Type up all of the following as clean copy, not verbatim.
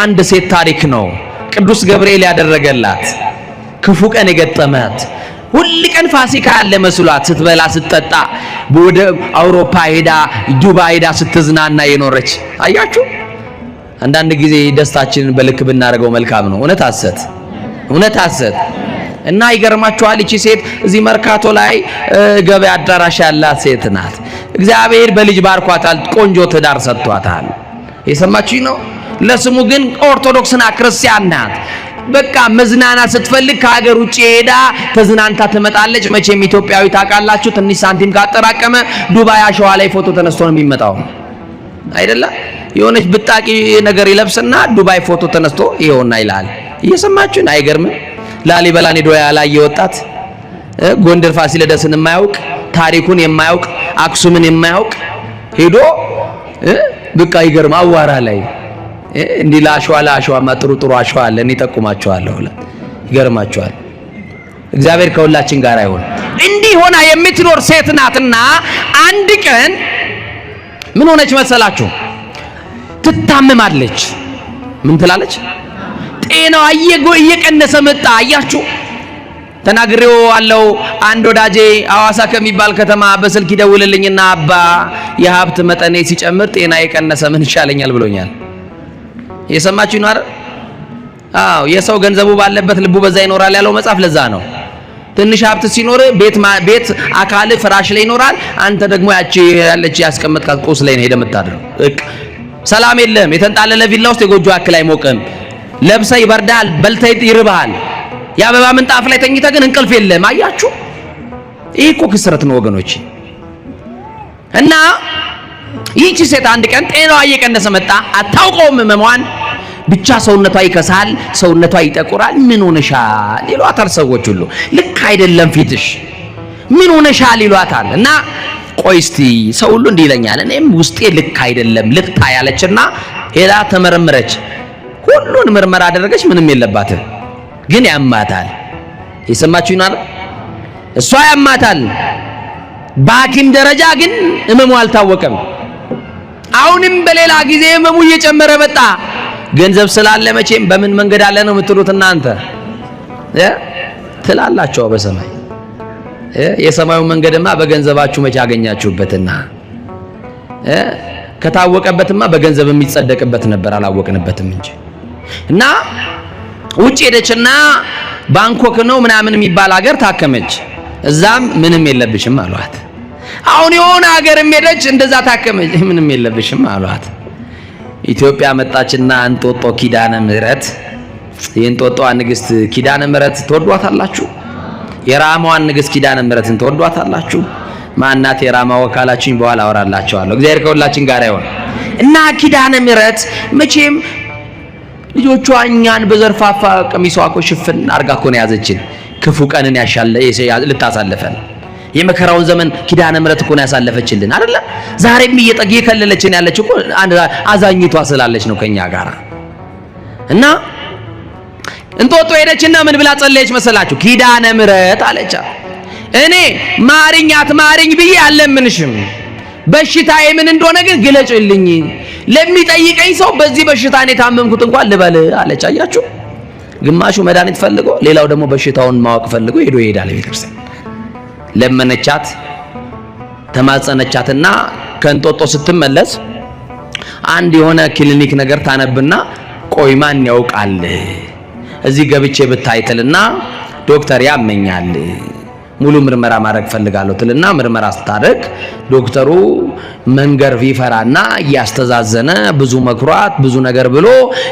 አንድ ሴት ታሪክ ነው ቅዱስ ገብርኤል ያደረገላት ክፉ ቀን የገጠማት ሁሉ ቀን ፋሲካ ያለ መስሏት ስትበላ ስትጠጣ ወደ አውሮፓ ሄዳ ዱባይ ሄዳ ስትዝናና የኖረች አያችሁ አንዳንድ ጊዜ ደስታችንን በልክ ብናረገው መልካም ነው እውነት ሐሰት እና ይገርማችኋል እቺ ሴት እዚህ መርካቶ ላይ ገበያ አዳራሽ ያላት ሴት ናት እግዚአብሔር በልጅ ባርኳታል ቆንጆ ትዳር ሰጥቷታል የሰማችሁ ነው ለስሙ ግን ኦርቶዶክስና ክርስቲያን ናት በቃ መዝናና ስትፈልግ ከሀገር ውጪ ሄዳ ተዝናንታ ትመጣለች መቼም ኢትዮጵያዊ ታውቃላችሁ ትንሽ ሳንቲም ካጠራቀመ ዱባይ አሸዋ ላይ ፎቶ ተነስቶ ነው የሚመጣው አይደለ የሆነች ብጣቂ ነገር ይለብስና ዱባይ ፎቶ ተነስቶ ይሄውና ይላል እየሰማችሁ አይገርምም ላሊበላን ሄዶ ያላየ ወጣት ጎንደር ፋሲለደስን የማያውቅ ታሪኩን የማያውቅ አክሱምን የማያውቅ ሄዶ በቃ ይገርም አዋራ ላይ እንዲ ላሸዋ ማጥሩ አሸዋ አለ እኔ ተቆማቸዋለሁ ይገርማቸዋል እግዚአብሔር ከሁላችን ጋር ይሁን እንዲህ ሆና የምትኖር ሴት ናትና አንድ ቀን ምን ሆነች መሰላችሁ ትታመማለች ምን ትላለች ጤናዋ እየቀነሰ መጣ አያችሁ ተናግሬው አለው አንድ ወዳጄ አዋሳ ከሚባል ከተማ በስልክ ይደውልልኝና አባ የሀብት መጠኔ ሲጨምር ጤና የቀነሰ ምን ይሻለኛል ብሎኛል የሰማችሁ ነው አይደል አዎ የሰው ገንዘቡ ባለበት ልቡ በዛ ይኖራል ያለው መጽሐፍ ለዛ ነው ትንሽ ሀብት ሲኖር ቤት አካል ፍራሽ ላይ ይኖራል አንተ ደግሞ ያቺ ያለች ያስቀመጥካት ቁስ ላይ ነው ሄደምታድረው ሰላም የለም የተንጣለለ ቪላ ውስጥ የጎጆ አክል አይሞቅም ለብሰህ ይበርዳል በልተህ ይርባል ያበባ ምንጣፍ ላይ ተኝተህ ግን እንቅልፍ የለም አያችሁ ይሄ እኮ ክስረት ነው ወገኖች እና ይህቺ ሴት አንድ ቀን ጤናዋ እየቀነሰ መጣ አታውቀውም መሟን ብቻ ሰውነቷ ይከሳል ሰውነቷ ይጠቁራል ምን ሆነሻል ይሏታል ሰዎች ሁሉ ልክ አይደለም ፊትሽ ምን ሆነሻል ይሏታል እና ቆይ እስቲ ሰው ሁሉ እንዲህ ይለኛል እኔም ውስጤ ልክ አይደለም ልክታ ያለችና ሄዳ ተመረመረች ሁሉን ምርመራ አደረገች ምንም የለባትም ግን ያማታል የሰማችሁ ይናል እሷ ያማታል በሐኪም ደረጃ ግን ህመሙ አልታወቀም አሁንም በሌላ ጊዜ ህመሙ እየጨመረ መጣ ገንዘብ ስላለ መቼም በምን መንገድ አለ ነው የምትሉት እናንተ ትላላችሁ በሰማይ የሰማዩ መንገድማ በገንዘባችሁ መቼ አገኛችሁበትና ከታወቀበትማ በገንዘብ የሚጸደቅበት ነበር አላወቅንበትም እንጂ እና ውጪ ሄደችና ባንኮክ ነው ምናምን የሚባል ሀገር ታከመች እዛም ምንም የለብሽም አሏት አሁን የሆነ ሀገርም ሄደች እንደዛ ታከመች ምንም የለብሽም አሏት ኢትዮጵያ መጣችና እንጦጦ ኪዳነ ምህረት የእንጦጦ ንግስት ኪዳነ ምህረት ተወዷታላችሁ የራማዋን ንግስት ኪዳነ ምህረትን ተወዷታላችሁ ማናት የራማ ወካላችን በኋላ አወራላችኋለሁ እግዚአብሔር ከሁላችን ጋር ይሁን እና ኪዳነ ምህረት መቼም ልጆቿ እኛን በዘርፋፋ ቀሚሷ እኮ ሽፍን አርጋ እኮ ነው ያዘችን ክፉ ቀንን ያሻለ ልታሳልፈን የመከራውን ዘመን ኪዳነ ምህረት እኮ ነው ያሳለፈችልን አይደለ ዛሬም እየከለለችን ያለች እኮ አዛኝቷ ስላለች ነው ከኛ ጋር እና እንጦጦ ሄደችና ምን ብላ ጸለየች መሰላችሁ ኪዳነ ምህረት አለቻ እኔ ማርኝ ብዬ አለምንሽም በሽታዬ ምን እንደሆነ ግን ግለጭልኝ ለሚጠይቀኝ ሰው በዚህ በሽታ እኔ ታመምኩት እንኳን ልበል አለች አያችሁ ግማሹ መድኃኒት ፈልጎ ሌላው ደግሞ በሽታውን ማወቅ ፈልጎ ሄዶ ይሄዳል ቤተክርስቲያን ለመነቻት ተማጸነቻትና ከእንጦጦ ስትመለስ አንድ የሆነ ክሊኒክ ነገር ታነብና ቆይ ማን ያውቃል እዚህ ገብቼ ብታይትልና ዶክተር ያመኛል ሙሉ ምርመራ ማድረግ ፈልጋለሁ ትልና ምርመራ ስታደርግ ዶክተሩ መንገር ይፈራና ያስተዛዘነ ብዙ መክሯት ብዙ ነገር ብሎ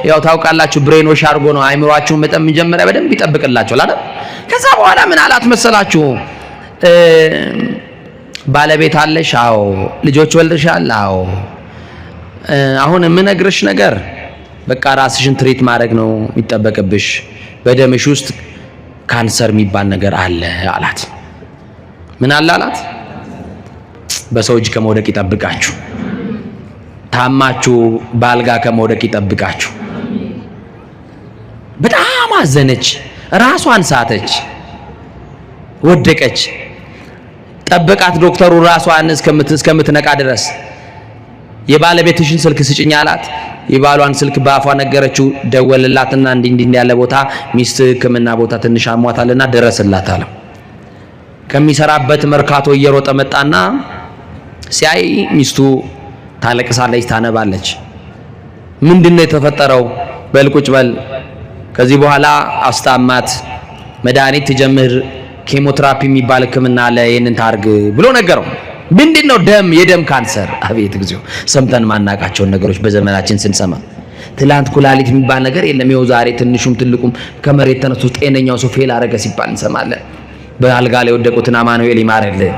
ያው ታውቃላችሁ ብሬኖሽ አርጎ ነው አይምሯችሁ መጠን መጀመሪያ በደንብ ይጠብቅላችኋል አይደል ከዛ በኋላ ምን አላት መሰላችሁ ባለቤት አለሽ አዎ ልጆች ወልደሻል አዎ አሁን የምነግርሽ ነገር በቃ ራስሽን ትሪት ማድረግ ነው የሚጠበቅብሽ በደምሽ ውስጥ ካንሰር የሚባል ነገር አለ አላት ምን አላት በሰው እጅ ከመውደቅ ይጠብቃችሁ ታማችሁ ባልጋ ከመውደቅ ይጠብቃችሁ በጣም አዘነች ራሷን ሳተች ወደቀች ጠበቃት ዶክተሩ ራሷን እስከምትነቃ ድረስ የባለቤትሽን ስልክ ስጭኝ አላት። የባሏን ስልክ በአፏ ነገረችው። ደወለላትና እንዲህ ያለ ቦታ ሚስት ሕክምና ቦታ ትንሽ አሟታልና ድረስላት አለው። ከሚሰራበት መርካቶ እየሮጠ መጣና ሲያይ ሚስቱ ታለቅሳለች፣ ታነባለች። ምንድነው የተፈጠረው? በልቁጭ በል ከዚህ በኋላ አስታማት መድኃኒት ትጀምር፣ ኬሞቴራፒ የሚባል ሕክምና አለ ይሄንን ታርግ ብሎ ነገረው። ምንድነው? የደም ካንሰር። አቤት እግዚኦ! ሰምተን ማናቃቸውን ነገሮች በዘመናችን ስንሰማ ትላንት ኩላሊት የሚባል ነገር የለም፣ ይኸው ዛሬ ትንሹም ትልቁም ከመሬት ተነስቶ ጤነኛው ሰው ፌል አረገ ሲባል እንሰማለን። በአልጋ ላይ የወደቁትን አማኑኤል ይማርልን።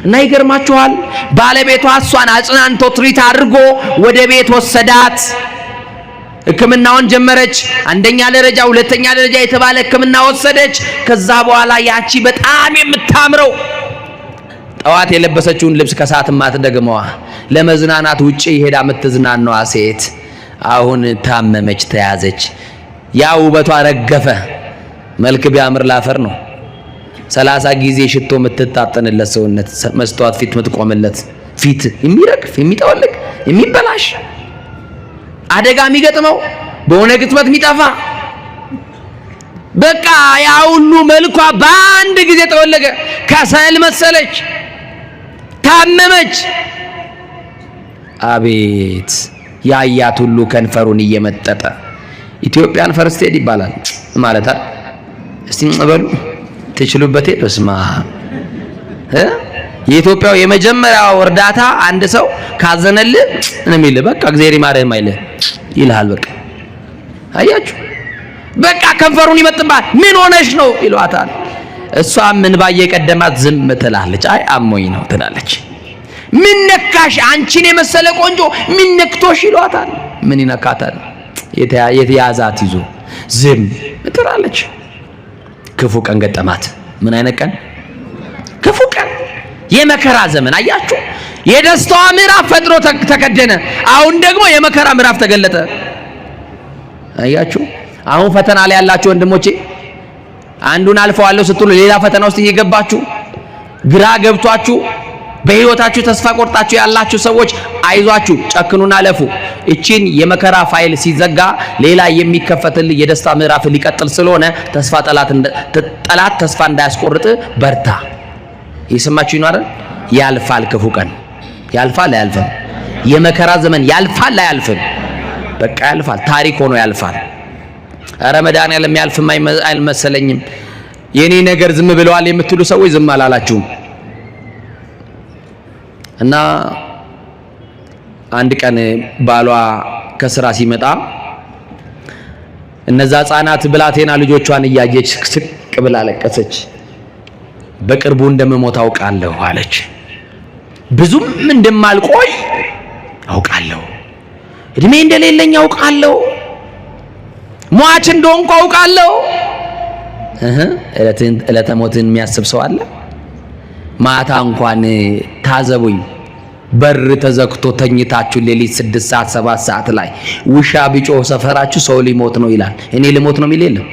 እና ይገርማችኋል፣ ባለቤቷ እሷን አጽናንቶ ትሪት አድርጎ ወደ ቤት ወሰዳት። ሕክምናውን ጀመረች። አንደኛ ደረጃ፣ ሁለተኛ ደረጃ የተባለ ሕክምና ወሰደች። ከዛ በኋላ ያቺ በጣም የምታምረው ጠዋት የለበሰችውን ልብስ ከሰዓት ማትደግመዋ ለመዝናናት ውጪ ሄዳ የምትዝናናዋ ሴት አሁን ታመመች፣ ተያዘች። ያ ውበቷ ረገፈ። መልክ ቢያምር ላፈር ነው። 30 ጊዜ ሽቶ የምትታጠንለት ሰውነት፣ መስተዋት ፊት የምትቆምለት ፊት የሚረግፍ የሚጠወልግ የሚበላሽ አደጋ የሚገጥመው በሆነ ግጥመት የሚጠፋ በቃ ያ ሁሉ መልኳ በአንድ ጊዜ ተወለገ። ከሰል መሰለች፣ ታመመች። አቤት ያያት ሁሉ ከንፈሩን እየመጠጠ ኢትዮጵያን ፈርስት ኤድ ይባላል ማለት አይደል? እስቲ በሉ ትችሉበቴ። በስማ የኢትዮጵያው የመጀመሪያው እርዳታ አንድ ሰው ካዘነልህ ነው የሚል በቃ እግዚአብሔር ይማርህ ማይልህ ይልሃል። በቃ አያችሁ፣ በቃ ከንፈሩን ይመጥባል። ምን ሆነሽ ነው ይሏታል። እሷ ምን ባየ ቀደማት ዝም ትላለች። አይ አሞኝ ነው ትላለች። ምን ነካሽ አንቺን የመሰለ ቆንጆ ምን ነክቶሽ ይሏታል። ምን ይነካታል? የተያዛት ይዞ ዝም ትላለች። ክፉ ቀን ገጠማት። ምን አይነት ቀን? ክፉ ቀን፣ የመከራ ዘመን። አያችሁ፣ የደስታዋ ምዕራፍ ፈጥሮ ተከደነ። አሁን ደግሞ የመከራ ምዕራፍ ተገለጠ። አያችሁ፣ አሁን ፈተና ላይ ያላችሁ ወንድሞቼ አንዱን አልፈዋለሁ ስትሉ ሌላ ፈተና ውስጥ እየገባችሁ ግራ ገብቷችሁ በህይወታችሁ ተስፋ ቆርጣችሁ ያላችሁ ሰዎች አይዟችሁ፣ ጨክኑና አለፉ። እቺን የመከራ ፋይል ሲዘጋ ሌላ የሚከፈትልህ የደስታ ምዕራፍ ሊቀጥል ስለሆነ ጠላት ተስፋ እንዳያስቆርጥ በርታ። ይሰማችሁ ነው አይደል? ያልፋል። ክፉ ቀን ያልፋል አያልፍም? የመከራ ዘመን ያልፋል አያልፍም? በቃ ያልፋል። ታሪክ ሆኖ ያልፋል። ኧረ መድኃኒዓለም ያልፍም አይመሰለኝም። የኔ ነገር ዝም ብለዋል የምትሉ ሰዎች ዝም አላላችሁም። እና አንድ ቀን ባሏ ከስራ ሲመጣ እነዛ ህፃናት ብላቴና ልጆቿን እያየች ስቅ ብላ ለቀሰች። በቅርቡ እንደምሞት አውቃለሁ አለች። ብዙም እንደማልቆይ አውቃለሁ፣ እድሜ እንደሌለኝ አውቃለሁ፣ ሟች እንደሆንኩ አውቃለሁ። ዕለተ ሞትን የሚያስብ ሰው አለ? ማታ እንኳን ታዘቡኝ፣ በር ተዘግቶ ተኝታችሁ ሌሊት 6 ሰዓት 7 ሰዓት ላይ ውሻ ቢጮህ ሰፈራችሁ ሰው ሊሞት ነው ይላል። እኔ ልሞት ነው የሚል የለም።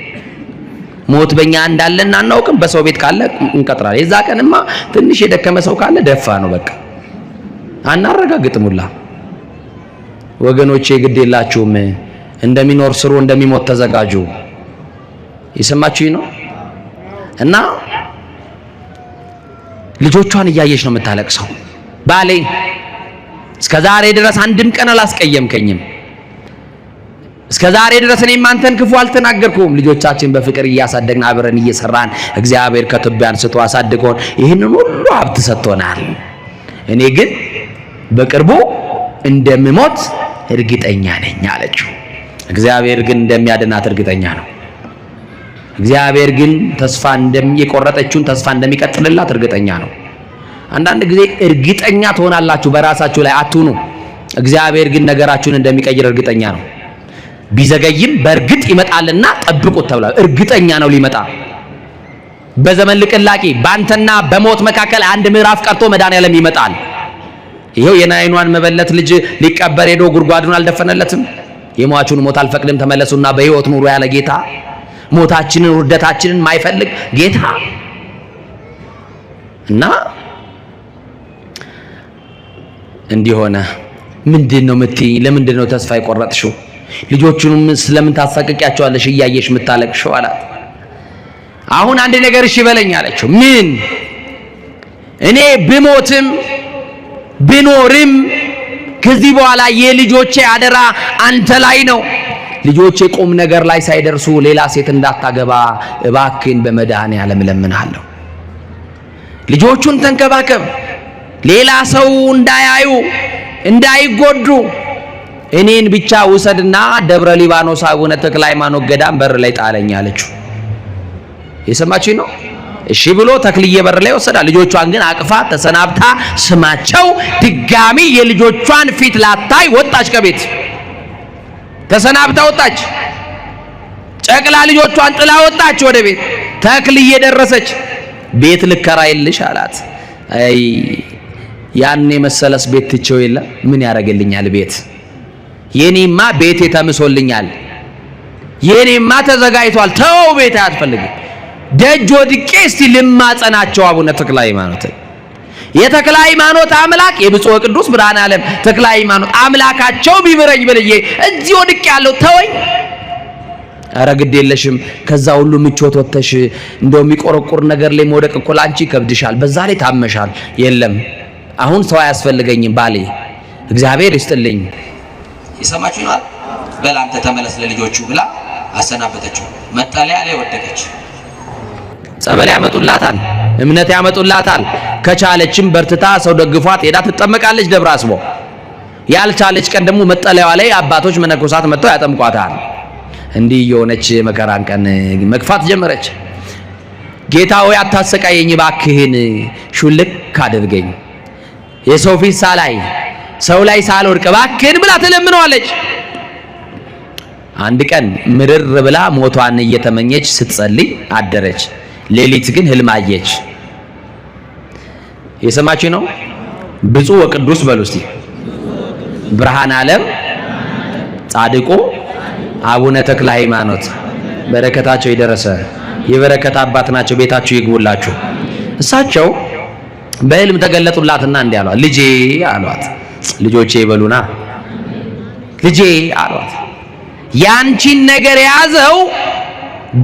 ሞት በእኛ እንዳለና አናውቅም። በሰው ቤት ካለ እንቀጥራለን። የዛ ቀንማ ትንሽ የደከመ ሰው ካለ ደፋ ነው በቃ፣ አናረጋግጥሙላ። ወገኖቼ ግድ የላችሁም፣ እንደሚኖር ስሩ፣ እንደሚሞት ተዘጋጁ። ይሰማችሁ ነው። እና ልጆቿን እያየች ነው የምታለቅሰው። ባሌ እስከዛሬ ድረስ አንድም ቀን አላስቀየምከኝም፣ እስከዛሬ ድረስ እኔም አንተን ክፉ አልተናገርኩም። ልጆቻችን በፍቅር እያሳደግን አብረን እየሰራን እግዚአብሔር ከትቢያ አንስቶ አሳድጎን ይህንን ሁሉ ሀብት ሰጥቶናል። እኔ ግን በቅርቡ እንደምሞት እርግጠኛ ነኝ አለችው። እግዚአብሔር ግን እንደሚያድናት እርግጠኛ ነው። እግዚአብሔር ግን ተስፋ የቆረጠችውን ተስፋ እንደሚቀጥልላት እርግጠኛ ነው። አንዳንድ ጊዜ እርግጠኛ ትሆናላችሁ በራሳችሁ ላይ አትሁኑ። እግዚአብሔር ግን ነገራችሁን እንደሚቀይር እርግጠኛ ነው። ቢዘገይም በእርግጥ ይመጣልና ጠብቁት ተብሏል። እርግጠኛ ነው ሊመጣ። በዘመን ልቅላቂ ባንተና በሞት መካከል አንድ ምዕራፍ ቀርቶ መድኃኒዓለም ይመጣል። ይሄው የናይኗን መበለት ልጅ ሊቀበር ሄዶ ጉድጓዱን አልደፈነለትም። የሟቹን ሞት አልፈቅድም ተመለሱና በሕይወት ኑሩ ያለ ጌታ፣ ሞታችንን ውርደታችንን ማይፈልግ ጌታ እና እንዲህ ሆነ። ምንድነው የምትይኝ? ለምንድነው ተስፋ የቆረጥሽው? ልጆቹንም ስለምን ታሳቀቂያቸዋለሽ እያየሽ የምታለቅሽው አላት። አሁን አንድ ነገር እሺ በለኝ አለችው። ምን? እኔ ብሞትም ብኖርም ከዚህ በኋላ የልጆቼ አደራ አንተ ላይ ነው። ልጆቼ ቁም ነገር ላይ ሳይደርሱ ሌላ ሴት እንዳታገባ እባክህን በመድኃኔዓለም እለምንሃለሁ። ልጆቹን ተንከባከብ፣ ሌላ ሰው እንዳያዩ እንዳይጎዱ፣ እኔን ብቻ ውሰድና ደብረ ሊባኖስ አቡነ ተክለ ሃይማኖት ገዳም በር ላይ ጣለኝ አለችው። የሰማችኝ ነው? እሺ ብሎ ተክልዬ በር ላይ ወሰዳት። ልጆቿን ግን አቅፋ ተሰናብታ ስማቸው ድጋሚ የልጆቿን ፊት ላታይ ወጣች። ከቤት ተሰናብታ ወጣች። ጨቅላ ልጆቿን ጥላ ወጣች ወደ ቤት። ተክልዬ ደረሰች። ቤት ልከራይልሽ አላት። አይ ያን የመሰለስ ቤት ትቼው የለ ምን ያደርግልኛል ቤት? የኔማ ቤቴ ተምሶልኛል፣ የኔማ ተዘጋጅቷል። ተው ቤት አያስፈልግም። ደጅ ወድቄ እስቲ ልማጸናቸው አቡነ ተክለ ሃይማኖት። የተክለ ሃይማኖት አምላክ የብፁዕ ቅዱስ ብርሃነ ዓለም ተክለ ሃይማኖት አምላካቸው ቢምረኝ ብልዬ እዚህ ወድቄ ያለው ተወኝ። ኧረ ግድ የለሽም ከዛ ሁሉ ምቾት ወጥተሽ እንደው የሚቆረቁር ነገር ላይ መውደቅ እኮ ላንቺ ከብድሻል፣ በዛ ላይ ታመሻል። የለም አሁን ሰው አያስፈልገኝም ባሌ እግዚአብሔር ይስጥልኝ። ይሰማችሁ ነው። በል አንተ ተመለስ ለልጆቹ ብላ አሰናበተችው። መጠለያ ላይ ወደቀች። ጸበል ያመጡላታል፣ እምነት ያመጡላታል። ከቻለችም በርትታ ሰው ደግፏት ሄዳ ትጠመቃለች ደብረ አስቦ። ያልቻለች ቀን ደግሞ መጠለያዋ ላይ አባቶች መነኮሳት መጥተው ያጠምቋታል። እንዲህ የሆነች መከራን ቀን መግፋት ጀመረች። ጌታ ሆይ አታሰቃየኝ እባክህን፣ ሹልክ አድርገኝ፣ የሰው ፊት ሳላይ ሰው ላይ ሳልወድቅ እባክህን ብላ ትለምነዋለች። አንድ ቀን ምርር ብላ ሞቷን እየተመኘች ስትጸልይ አደረች። ሌሊት ግን ህልም አየች። የሰማችሁ ነው። ብፁዕ ወቅዱስ በሉ እስቲ ብርሃነ ዓለም ጻድቁ አቡነ ተክለ ሃይማኖት በረከታቸው የደረሰ የበረከት አባት ናቸው። ቤታችሁ ይግቡላችሁ። እሳቸው በህልም ተገለጡላትና እንዲህ አሏት። ልጄ አሏት። ልጆቼ ይበሉና ልጄ አሏት። ያንቺን ነገር የያዘው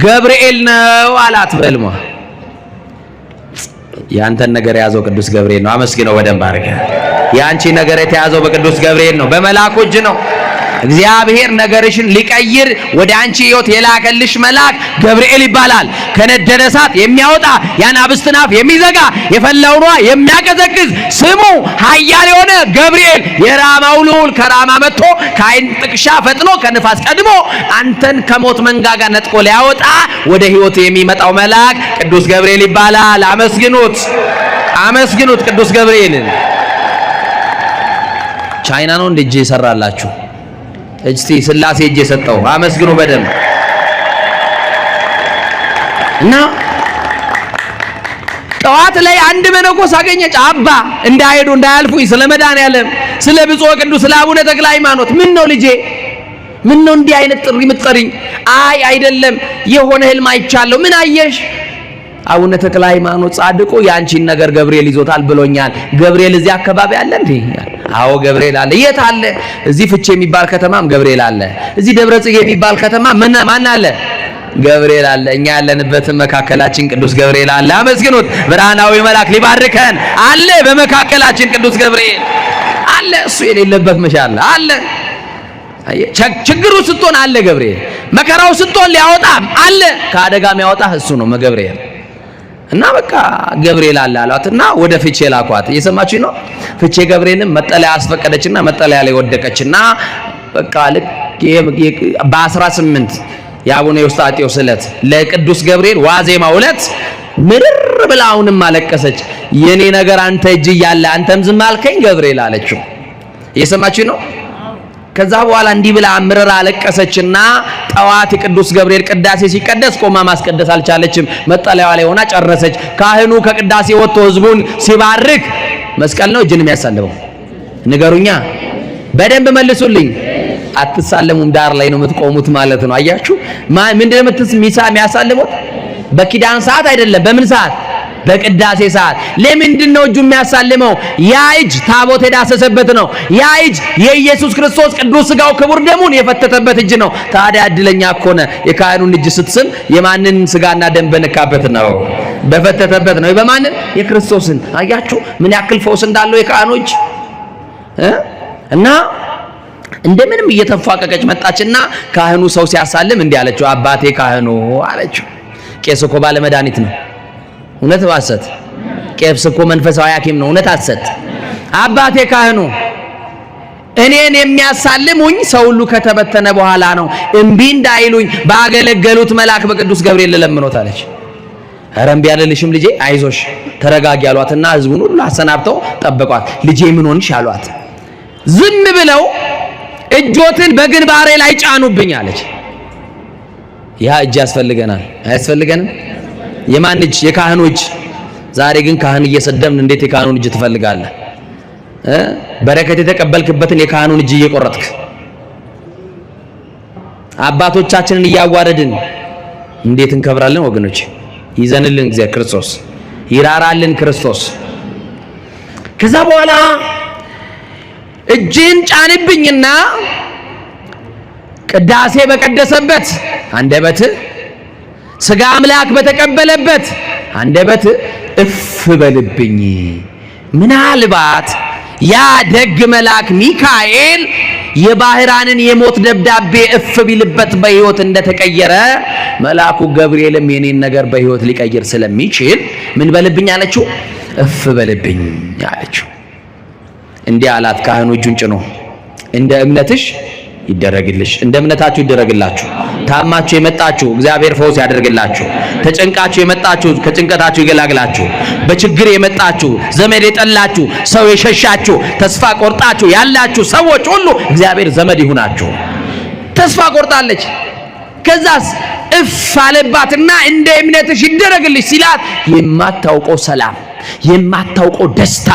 ገብርኤል ነው አላት በህልሟ። ያንተን ነገር የያዘው ቅዱስ ገብርኤል ነው። አመስግነው በደንብ አድርገህ። ያንቺ ነገር የተያዘው በቅዱስ ገብርኤል ነው፣ በመላኩ እጅ ነው። እግዚአብሔር ነገርሽን ሊቀይር ወደ አንቺ ህይወት የላከልሽ መልአክ ገብርኤል ይባላል። ከነደደ እሳት የሚያወጣ የአናብስትን አፍ የሚዘጋ የፈላውን ውሃ የሚያቀዘቅዝ ስሙ ኃያል የሆነ ገብርኤል የራማው ልዑል ከራማ መጥቶ ከዓይን ጥቅሻ ፈጥኖ ከንፋስ ቀድሞ አንተን ከሞት መንጋጋ ነጥቆ ሊያወጣ ወደ ህይወት የሚመጣው መልአክ ቅዱስ ገብርኤል ይባላል። አመስግኑት፣ አመስግኑት ቅዱስ ገብርኤልን። ቻይና ነው እንደ እጄ ይሰራላችሁ። እስቲ ስላሴ እጄ ሰጠው። አመስግኑ በደንብ እና ጠዋት ላይ አንድ መነኮስ አገኘች። አባ እንዳይሄዱ እንዳያልፉኝ ስለ መድኃኔዓለም ስለ ብፁዕ ቅዱስ ስለ አቡነ ተክለ ሃይማኖት። ምን ነው ልጄ፣ ምን ነው እንዲህ አይነት ጥሪ የምትጠሪኝ? አይ አይደለም የሆነ ህልም አይቻለሁ። ምን አየሽ? አቡነ ተክለ ሃይማኖት ጻድቁ ያንቺን ነገር ገብርኤል ይዞታል ብሎኛል። ገብርኤል እዚህ አካባቢ አለ እንዴ? አዎ ገብርኤል አለ። የት አለ? እዚህ ፍቼ የሚባል ከተማም ገብርኤል አለ። እዚህ ደብረ ጽጌ የሚባል ከተማ ማን አለ? ገብርኤል አለ። እኛ ያለንበት መካከላችን ቅዱስ ገብርኤል አለ። አመስግኑት። ብርሃናዊ መልአክ ሊባርከን አለ። በመካከላችን ቅዱስ ገብርኤል አለ። እሱ የሌለበት መሻል አለ። ችግሩ ስትሆን አለ ገብርኤል። መከራው ስትሆን ሊያወጣም አለ። ከአደጋም ያወጣህ እሱ ነው ገብርኤል። እና በቃ ገብርኤል አለ አሏትና ወደ ፍቼ ላኳት። እየሰማችሁ ነው። ፍቼ ገብርኤልም መጠለያ አስፈቀደችና መጠለያ ላይ ወደቀችና በቃ ልክ በ18 የአቡነ ዮስጣጤዎስ ዕለት ለቅዱስ ገብርኤል ዋዜማው ዕለት ምርር ብላ አሁንም አለቀሰች። የኔ ነገር አንተ እጅ እያለ አንተም ዝም አልከኝ ገብርኤል አለችው። እየሰማችሁ ነው። ከዛ በኋላ እንዲህ ብላ አምርራ አለቀሰችና ጠዋት ቅዱስ ገብርኤል ቅዳሴ ሲቀደስ ቆማ ማስቀደስ አልቻለችም። መጠለያዋ ላይ ሆና ጨረሰች። ካህኑ ከቅዳሴ ወጥቶ ህዝቡን ሲባርክ መስቀል ነው እጅን የሚያሳልመው? ንገሩኛ፣ በደንብ መልሱልኝ። አትሳለሙም፣ ዳር ላይ ነው የምትቆሙት ማለት ነው። አያችሁ ምንድነው የሚያሳልሙት? በኪዳን ሰዓት አይደለም። በምን ሰዓት? በቅዳሴ ሰዓት ለምንድን ነው እጁ የሚያሳልመው? ያ እጅ ታቦት የዳሰሰበት ነው። ያ እጅ የኢየሱስ ክርስቶስ ቅዱስ ሥጋው ክቡር ደሙን የፈተተበት እጅ ነው። ታዲያ እድለኛ እኮ ነው። የካህኑን እጅ ስትስም የማንን ሥጋና ደም በነካበት ነው? በፈተተበት ነው። በማንን? የክርስቶስን። አያችሁ ምን ያክል ፈውስ እንዳለው የካህኑ እጅ እና እንደምንም እየተፏቀቀች መጣችና ካህኑ ሰው ሲያሳልም እንዲህ አለችው፣ አባቴ ካህኑ አለችው። ቄስ እኮ ባለ መድኃኒት ነው። እውነት ሐሰት? ቄስ እኮ መንፈሳዊ ሐኪም ነው። እውነት ሐሰት? አባቴ ካህኑ እኔን የሚያሳልሙኝ ሰው ሁሉ ከተበተነ በኋላ ነው። እምቢ እንዳይሉኝ ባገለገሉት መልአክ በቅዱስ ገብርኤል ለምኖት አለች። ኧረ እምቢ አልልሽም ልጄ፣ አይዞሽ ተረጋጊ አሏትና ህዝቡን ሁሉ አሰናብተው ጠበቋት። ልጄ ምን ሆንሽ አሏት። ዝም ብለው እጆትን በግንባሬ ላይ ጫኑብኝ አለች። ያ እጅ ያስፈልገናል አያስፈልገንም? የማን እጅ? የካህኑ እጅ። ዛሬ ግን ካህን እየሰደምን እንዴት የካህኑን እጅ ትፈልጋለህ? በረከት የተቀበልክበትን የካህኑን እጅ እየቆረጥክ አባቶቻችንን እያዋረድን እንዴት እንከብራለን ወገኖች? ይዘንልን እግዚአብሔር ክርስቶስ፣ ይራራልን ክርስቶስ። ከዛ በኋላ እጅን ጫንብኝና ቅዳሴ በቀደሰበት አንደበት ሥጋ አምላክ በተቀበለበት አንደበት እፍ በልብኝ። ምናልባት ያ ደግ መልአክ ሚካኤል የባህራንን የሞት ደብዳቤ እፍ ቢልበት በሕይወት እንደተቀየረ መልአኩ ገብርኤልም የኔን ነገር በሕይወት ሊቀይር ስለሚችል ምን በልብኝ አለችው? እፍ በልብኝ አለችው። እንዲህ አላት። ካህኑ እጁን ጭኖ እንደ እምነትሽ ይደረግልሽ፣ እንደ እምነታችሁ ይደረግላችሁ። ታማችሁ የመጣችሁ እግዚአብሔር ፈውስ ያደርግላችሁ። ተጨንቃችሁ የመጣችሁ ከጭንቀታችሁ ይገላግላችሁ። በችግር የመጣችሁ ዘመድ የጠላችሁ ሰው የሸሻችሁ ተስፋ ቆርጣችሁ ያላችሁ ሰዎች ሁሉ እግዚአብሔር ዘመድ ይሁናችሁ። ተስፋ ቆርጣለች። ከዛስ እፍ አለባትና እንደ እምነትሽ ይደረግልሽ ሲላት የማታውቀው ሰላም የማታውቀው ደስታ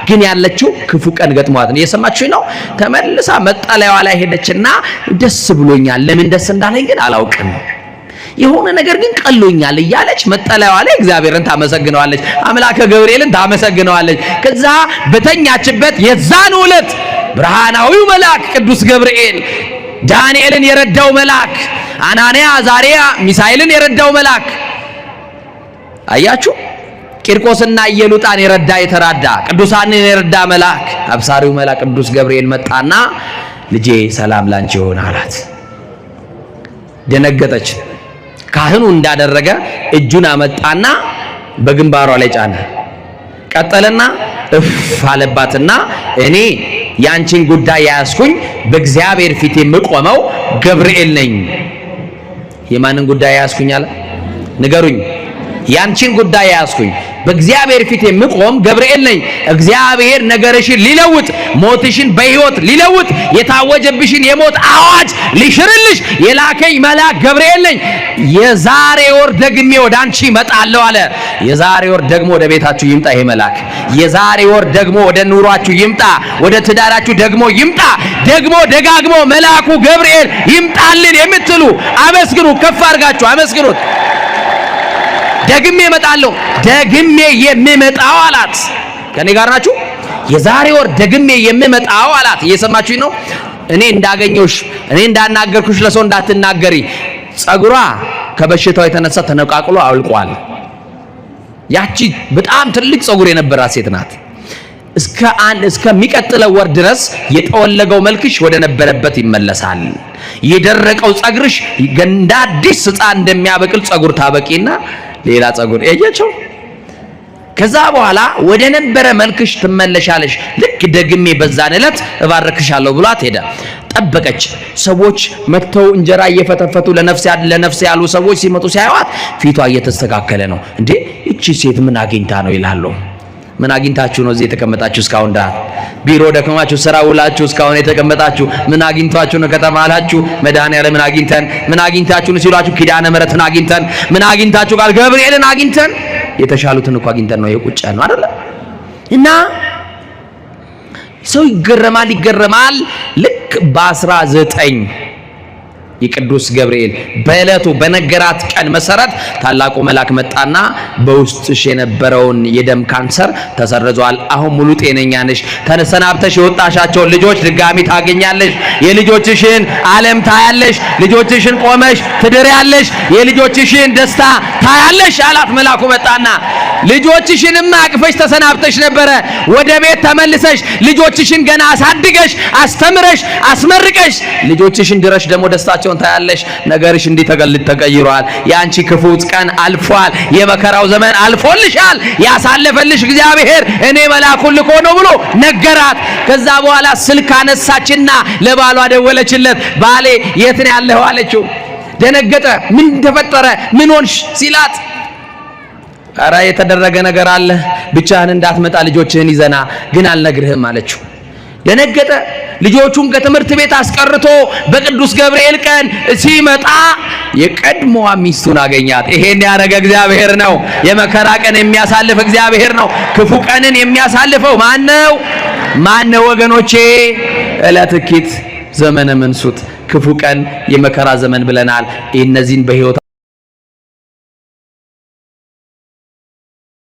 ግን ያለችው ክፉ ቀን ገጥሟት ነው። እየሰማችሁ ነው። ተመልሳ መጠለያዋ ላይ ሄደችና ደስ ብሎኛል፣ ለምን ደስ እንዳለኝ ግን አላውቅም፣ የሆነ ነገር ግን ቀሎኛል እያለች መጠለያዋ ላይ እግዚአብሔርን ታመሰግነዋለች፣ አምላከ ገብርኤልን ታመሰግነዋለች። ከዛ በተኛችበት የዛን ዕለት ብርሃናዊው መልአክ ቅዱስ ገብርኤል ዳንኤልን የረዳው መልአክ፣ አናንያ አዛርያ ሚሳኤልን የረዳው መልአክ አያችሁ፣ ቂርቆስና ኢየሉጣን የረዳ የተራዳ ቅዱሳንን የረዳ መልአክ አብሳሪው መልአክ ቅዱስ ገብርኤል መጣና ልጄ ሰላም ላንቺ ይሁን አላት። ደነገጠች። ካህኑ እንዳደረገ እጁን አመጣና በግንባሯ ላይ ጫነ። ቀጠለና እፍ አለባትና እኔ ያንቺን ጉዳይ ያስኩኝ በእግዚአብሔር ፊት የምቆመው ገብርኤል ነኝ። የማንን ጉዳይ ያስኩኝ አለ? ንገሩኝ። ያንቺን ጉዳይ ያስኩኝ በእግዚአብሔር ፊት የምቆም ገብርኤል ነኝ። እግዚአብሔር ነገርሽን ሊለውጥ፣ ሞትሽን በሕይወት ሊለውጥ፣ የታወጀብሽን የሞት አዋጅ ሊሽርልሽ የላከኝ መልአክ ገብርኤል ነኝ። የዛሬ ወር ደግሜ ወደ አንቺ እመጣለሁ አለ። የዛሬ ወር ደግሞ ወደ ቤታችሁ ይምጣ ይሄ መልአክ። የዛሬ ወር ደግሞ ወደ ኑሯችሁ ይምጣ፣ ወደ ትዳራችሁ ደግሞ ይምጣ። ደግሞ ደጋግሞ መልአኩ ገብርኤል ይምጣልን የምትሉ አመስግኑ፣ ከፍ አድርጋችሁ አመስግኑት። ደግሜ እመጣለሁ፣ ደግሜ የምመጣው አላት። ከኔ ጋር ናችሁ? የዛሬ ወር ደግሜ የምመጣው አላት። እየሰማችሁኝ ነው? እኔ እንዳገኘሁሽ፣ እኔ እንዳናገርኩሽ ለሰው እንዳትናገሪ። ጸጉሯ ከበሽታው የተነሳ ተነቃቅሎ አውልቋል። ያቺ በጣም ትልቅ ጸጉር የነበራት ሴት ናት። እስከሚቀጥለው ወር ድረስ የጠወለገው መልክሽ ወደ ነበረበት ይመለሳል። የደረቀው ጸጉርሽ እንደ አዲስ ሕፃን እንደሚያበቅል ጸጉር ታበቂና ሌላ ጸጉር እያቸው ከዛ በኋላ ወደ ነበረ መልክሽ ትመለሻለሽ። ልክ ደግሜ በዛን ዕለት እባርክሻለሁ ብሏት ሄደ። ጠበቀች። ሰዎች መጥተው እንጀራ እየፈተፈቱ ለነፍስ ያሉ ሰዎች ሲመጡ ሲያዩት ፊቷ እየተስተካከለ ነው። እንዴ እቺ ሴት ምን አግኝታ ነው ይላሉ። ምን አግኝታችሁ ነው እዚህ የተቀመጣችሁ? እስካሁን ቢሮ ደከማችሁ፣ ስራ ውላችሁ እስካሁን የተቀመጣችሁ ምን አግኝታችሁ ነው ከተማ አላችሁ? መድኃኒዓለምን አግኝተን። ምን አግኝታችሁ ነው ሲሏችሁ? ኪዳነ ምሕረትን አግኝተን። ምን አግኝታችሁ ቃል ገብርኤልን አግኝተን። የተሻሉትን እኮ አግኝተን ነው የቁጭ ነው አይደል? እና ሰው ይገረማል። ልክ በ19 የቅዱስ ገብርኤል በእለቱ በነገራት ቀን መሰረት ታላቁ መልአክ መጣና በውስጥሽ የነበረውን የደም ካንሰር ተሰርዟል፣ አሁን ሙሉ ጤነኛ ነሽ፣ ተሰናብተሽ የወጣሻቸው ልጆች ድጋሚ ታገኛለሽ፣ የልጆችሽን ዓለም ታያለሽ፣ ልጆችሽን ቆመሽ ትድሪያለሽ፣ የልጆችሽን ደስታ ታያለሽ አላት። መልአኩ መጣና ልጆችሽንማ አቅፈሽ ተሰናብተሽ ነበረ፣ ወደ ቤት ተመልሰሽ ልጆችሽን ገና አሳድገሽ አስተምረሽ አስመርቀሽ ልጆችሽን ድረሽ ደግሞ ደስታቸውን ታያለሽ። ነገርሽ እንዲህ ተቀይሯል። ያንቺ ክፉ ቀን አልፏል። የመከራው ዘመን አልፎልሻል። ያሳለፈልሽ እግዚአብሔር እኔ መልአኩን ልኮ ነው ብሎ ነገራት። ከዛ በኋላ ስልክ አነሳችና ለባሏ ደወለችለት። ባሌ የት ነው ያለኸው አለችው። ደነገጠ። ምን ተፈጠረ? ምን ሆንሽ ሲላት ኧረ የተደረገ ነገር አለ፣ ብቻህን እንዳትመጣ ልጆችህን ይዘና ግን አልነግርህም አለችው። ደነገጠ። ልጆቹን ከትምህርት ቤት አስቀርቶ በቅዱስ ገብርኤል ቀን ሲመጣ የቀድሞዋ ሚስቱን አገኛት። ይሄን ያደረገ እግዚአብሔር ነው። የመከራ ቀን የሚያሳልፍ እግዚአብሔር ነው። ክፉ ቀንን የሚያሳልፈው ማነው? ማነው ወገኖቼ? ዕለተ እኪት ዘመነ መንሱት ክፉ ቀን የመከራ ዘመን ብለናል። እነዚህን በሕይወት